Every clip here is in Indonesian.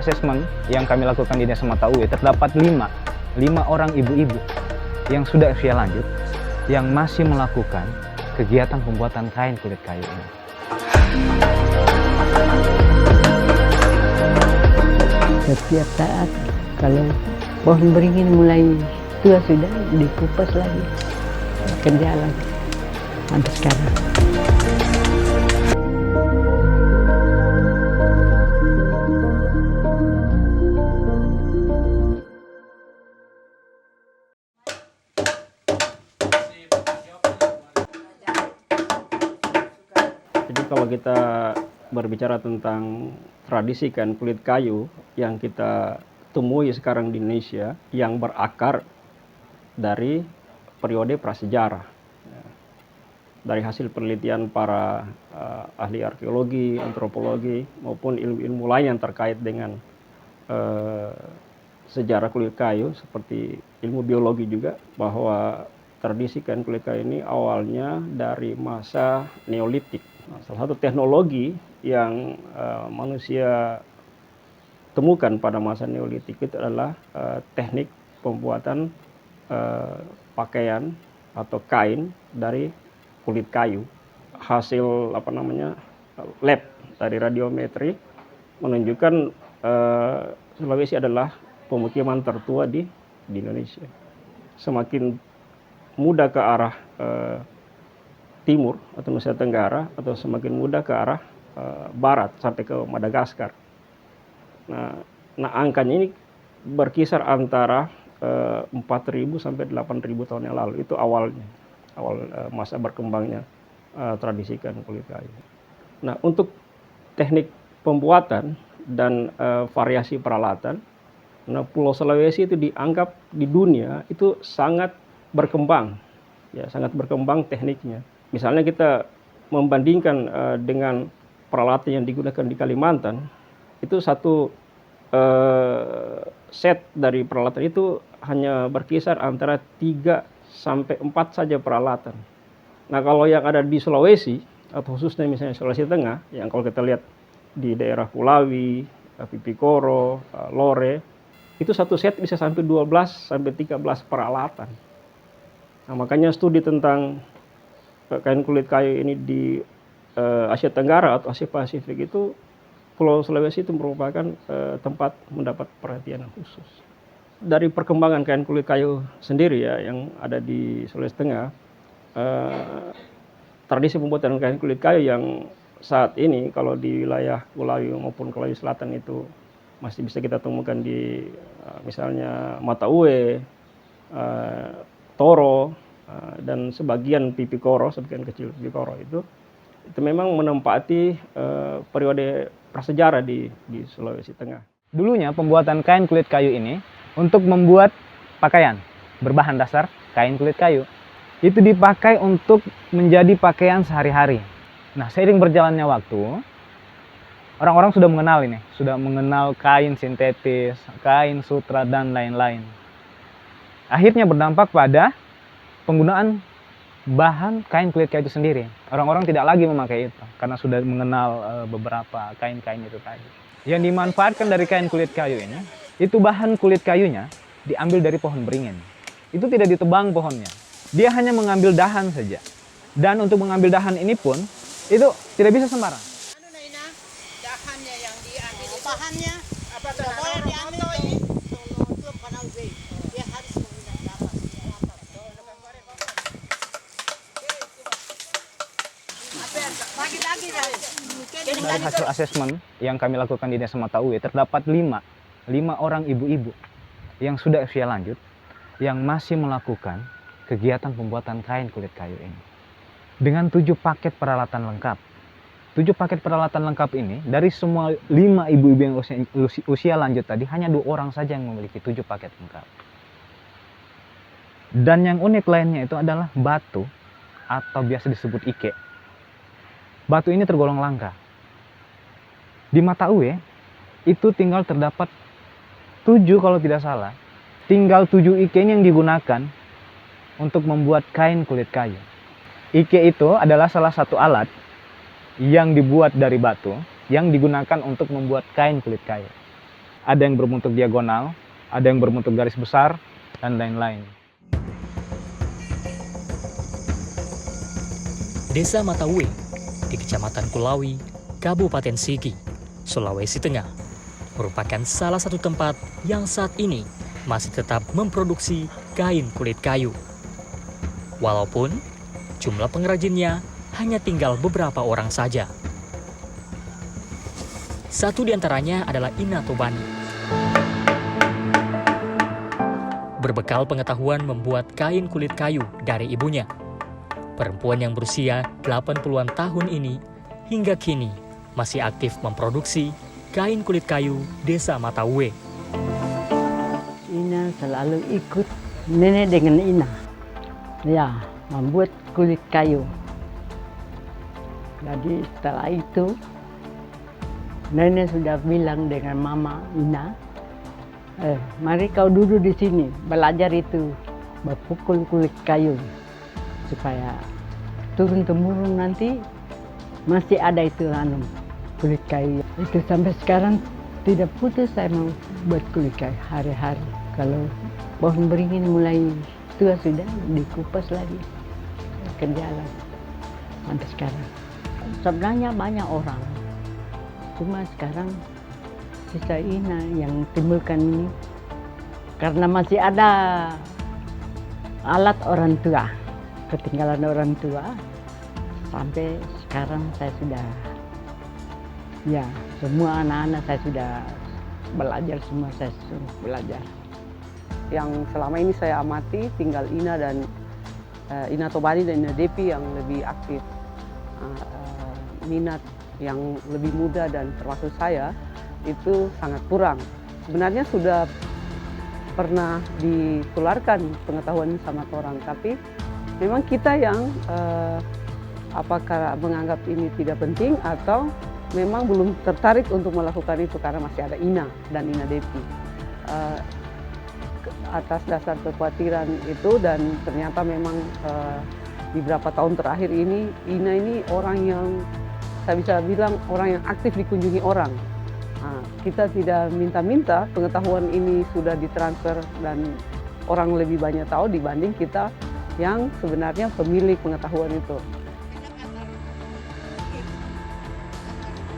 asesmen yang kami lakukan di Desa Mata-Uwe, terdapat 5 orang ibu-ibu yang sudah usia lanjut yang masih melakukan kegiatan pembuatan kain kulit kayu ini. Setiap saat kalau pohon beringin mulai tua sudah dikupas lagi, kerja lagi sampai sekarang. Jadi kalau kita berbicara tentang tradisi kain kulit kayu yang kita temui sekarang di Indonesia yang berakar dari periode prasejarah. Dari hasil penelitian para ahli arkeologi, antropologi maupun ilmu-ilmu lain yang terkait dengan sejarah kulit kayu seperti ilmu biologi juga, bahwa tradisi kain kulit kayu ini awalnya dari masa Neolitik. Salah satu teknologi yang manusia temukan pada masa Neolitik itu adalah teknik pembuatan pakaian atau kain dari kulit kayu. Hasil lab dari radiometri menunjukkan Sulawesi adalah pemukiman tertua di Indonesia. Semakin mudah ke arah timur atau Nusa Tenggara, atau semakin mudah ke arah barat sampai ke Madagaskar. Nah angkanya ini berkisar antara 4.000 sampai 8.000 tahun yang lalu. Itu awal masa berkembangnya tradisi kain kulit kayu. Nah, untuk teknik pembuatan dan variasi peralatan, Pulau Sulawesi itu dianggap di dunia itu sangat berkembang, ya, sangat berkembang tekniknya. Misalnya kita membandingkan dengan peralatan yang digunakan di Kalimantan, itu satu set dari peralatan itu hanya berkisar antara 3 sampai 4 saja peralatan. Nah, kalau yang ada di Sulawesi, atau khususnya misalnya Sulawesi Tengah, yang kalau kita lihat di daerah Kulawi, Pipikoro, Lore, itu satu set bisa sampai 12 sampai 13 peralatan. Nah, makanya studi tentang kain kulit kayu ini di Asia Tenggara atau Asia Pasifik itu, Pulau Sulawesi itu merupakan tempat mendapat perhatian khusus. Dari perkembangan kain kulit kayu sendiri ya yang ada di Sulawesi Tengah, tradisi pembuatan kain kulit kayu yang saat ini kalau di wilayah Kulawi maupun Kulawi Selatan itu masih bisa kita temukan di misalnya Mata-Uwe, Toro, dan sebagian Pipikoro, sebagian kecil Pipikoro itu memang menempati periode prasejarah di Sulawesi Tengah. Dulunya pembuatan kain kulit kayu ini untuk membuat pakaian berbahan dasar kain kulit kayu itu dipakai untuk menjadi pakaian sehari-hari. Nah, seiring berjalannya waktu, orang-orang sudah mengenal kain sintetis, kain sutra, dan lain-lain. Akhirnya berdampak pada penggunaan bahan kain kulit kayu itu sendiri. Orang-orang tidak lagi memakai itu karena sudah mengenal beberapa kain-kain itu tadi. Yang dimanfaatkan dari kain kulit kayu ini, itu bahan kulit kayunya diambil dari pohon beringin. Itu tidak ditebang pohonnya. Dia hanya mengambil dahan saja. Dan untuk mengambil dahan ini pun, itu tidak bisa sembarang. Dahannya yang diambil, bahannya tidak boleh diambil ini. Dia harus menggunakan dahan. Dari hasil asesmen yang kami lakukan di Desa Mata-Uwe, terdapat 5 orang ibu-ibu yang sudah usia lanjut yang masih melakukan kegiatan pembuatan kain kulit kayu ini. Dengan 7 paket peralatan lengkap. 7 paket peralatan lengkap ini, dari semua 5 ibu-ibu yang usia lanjut tadi, hanya 2 orang saja yang memiliki 7 paket lengkap. Dan yang unik lainnya itu adalah batu atau biasa disebut ike. Batu ini tergolong langka. Di Mata-Uwe itu tinggal terdapat 7 kalau tidak salah. Tinggal 7 ike ini yang digunakan untuk membuat kain kulit kayu. Ike itu adalah salah satu alat yang dibuat dari batu yang digunakan untuk membuat kain kulit kayu. ada yang berbentuk diagonal, ada yang berbentuk garis besar, dan lain-lain. Desa Matauwe di Kecamatan Kulawi, Kabupaten Sigi, Sulawesi Tengah, merupakan salah satu tempat yang saat ini masih tetap memproduksi kain kulit kayu. Walaupun jumlah pengrajinnya hanya tinggal beberapa orang saja. Satu di antaranya adalah Ina Tobani. Berbekal pengetahuan membuat kain kulit kayu dari ibunya, perempuan yang berusia 80-an tahun ini hingga kini masih aktif memproduksi kain kulit kayu Desa Matauwe. Ina selalu ikut nenek dengan Ina. Ya, membuat kulit kayu. Jadi setelah itu, nenek sudah bilang dengan mama Ina, mari kau duduk di sini, belajar itu, berpukul kulit kayu. Supaya turun-temurun nanti masih ada itu kulit kayu. Itu sampai sekarang tidak putus saya mau buat kulit kayu hari-hari. Kalau pohon beringin mulai tua sudah dikupas lagi, kerja lagi sampai sekarang. Sebenarnya banyak orang, cuma sekarang sisa Ina yang timbulkan ini karena masih ada alat orang tua, ketinggalan orang tua. Sampai sekarang saya sudah, ya semua anak-anak saya sudah belajar, semua saya sudah belajar. Yang selama ini saya amati tinggal Ina dan Ina Tobani dan Ina Depi yang lebih aktif, minat yang lebih muda dan termasuk saya itu sangat kurang. Sebenarnya sudah pernah ditularkan pengetahuan sama orang, tapi memang kita yang apakah menganggap ini tidak penting atau memang belum tertarik untuk melakukan itu karena masih ada Ina dan Ina Depi. Atas dasar kekhawatiran itu dan ternyata memang di beberapa tahun terakhir ini Ina ini orang yang saya bisa bilang orang yang aktif dikunjungi orang. Kita tidak minta-minta, pengetahuan ini sudah ditransfer dan orang lebih banyak tahu dibanding kita yang sebenarnya pemilik pengetahuan itu.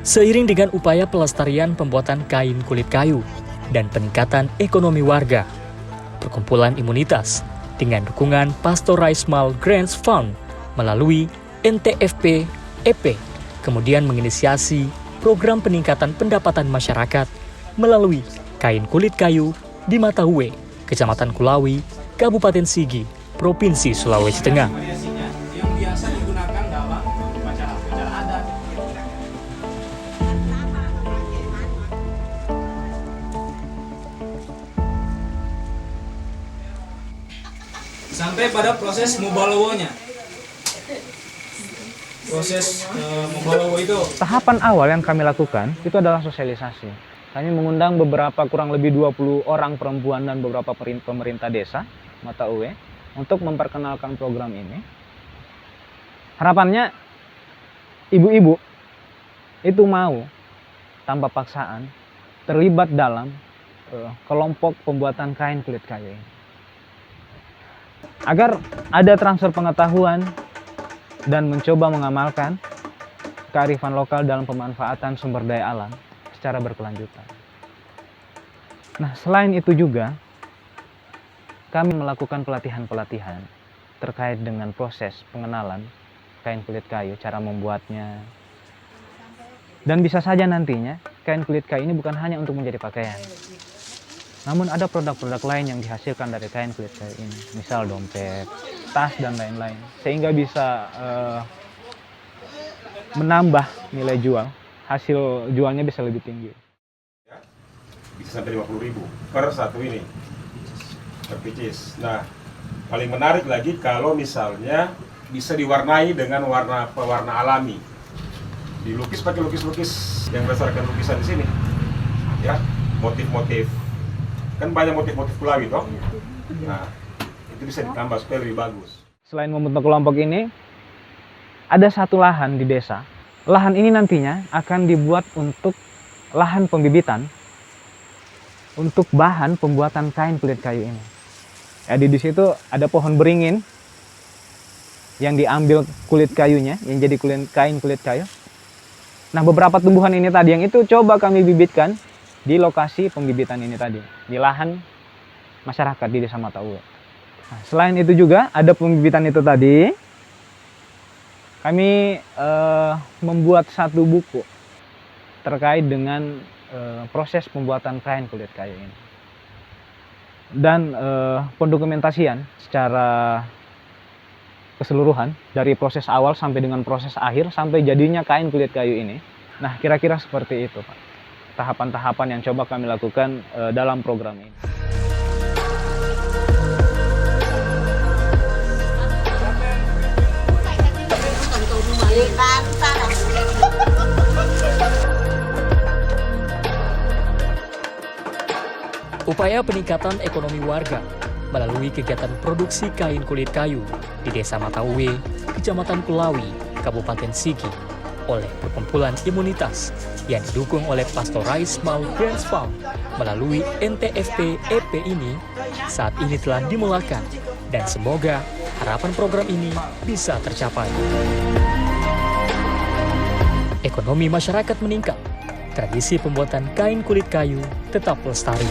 Seiring dengan upaya pelestarian pembuatan kain kulit kayu dan peningkatan ekonomi warga, Perkumpulan Imunitas dengan dukungan Pastorismal Grants Fund melalui NTFP EP kemudian menginisiasi program peningkatan pendapatan masyarakat melalui kain kulit kayu di Matauwe, Kecamatan Kulawi, Kabupaten Sigi, Provinsi Sulawesi Tengah. Yang biasa digunakan dalam upacara adat. Sampai pada proses mubalawonya. Proses mubalawo itu tahapan awal yang kami lakukan itu adalah sosialisasi. Kami mengundang beberapa kurang lebih 20 orang perempuan dan beberapa pemerintah desa Matauwe untuk memperkenalkan program ini. Harapannya ibu-ibu itu mau tanpa paksaan terlibat dalam kelompok pembuatan kain kulit kayu ini. Agar ada transfer pengetahuan dan mencoba mengamalkan kearifan lokal dalam pemanfaatan sumber daya alam secara berkelanjutan. Nah, selain itu juga kami melakukan pelatihan-pelatihan terkait dengan proses pengenalan kain kulit kayu, cara membuatnya. Dan bisa saja nantinya kain kulit kayu ini bukan hanya untuk menjadi pakaian, namun ada produk-produk lain yang dihasilkan dari kain kulit kayu ini, misal dompet, tas, dan lain-lain, sehingga bisa menambah nilai jual, hasil jualnya bisa lebih tinggi. Bisa sampai 50.000 per satu ini, per pieces. Nah, paling menarik lagi kalau misalnya bisa diwarnai dengan pewarna alami, dilukis pakai lukis-lukis yang berdasarkan lukisan di sini, ya, motif-motif. Kan banyak motif-motif Kulawi toh. Nah, itu bisa ditambah supaya lebih bagus. Selain membentuk kelompok ini, ada satu lahan di desa. Lahan ini nantinya akan dibuat untuk lahan pembibitan untuk bahan pembuatan kain kulit kayu ini. Jadi di situ ada pohon beringin yang diambil kulit kayunya, yang jadi kain kulit kayu. Nah, beberapa tumbuhan ini tadi yang itu coba kami bibitkan di lokasi pembibitan ini tadi, di lahan masyarakat di Desa Mata Uwe. Nah, selain itu juga ada pembibitan itu tadi, kami membuat satu buku terkait dengan proses pembuatan kain kulit kayu ini. Dan pendokumentasian secara keseluruhan dari proses awal sampai dengan proses akhir sampai jadinya kain kulit kayu ini. Nah, kira-kira seperti itu, Pak. Tahapan-tahapan yang coba kami lakukan dalam program ini. Upaya peningkatan ekonomi warga melalui kegiatan produksi kain kulit kayu di Desa Mata Uwe, Kecamatan Kulawi, Kabupaten Sigi oleh Perkumpulan Imunitas yang didukung oleh Pastorais Small Grains Farm melalui NTFP EP ini saat ini telah dimulakan dan semoga harapan program ini bisa tercapai. Ekonomi masyarakat meningkat, tradisi pembuatan kain kulit kayu tetap lestari.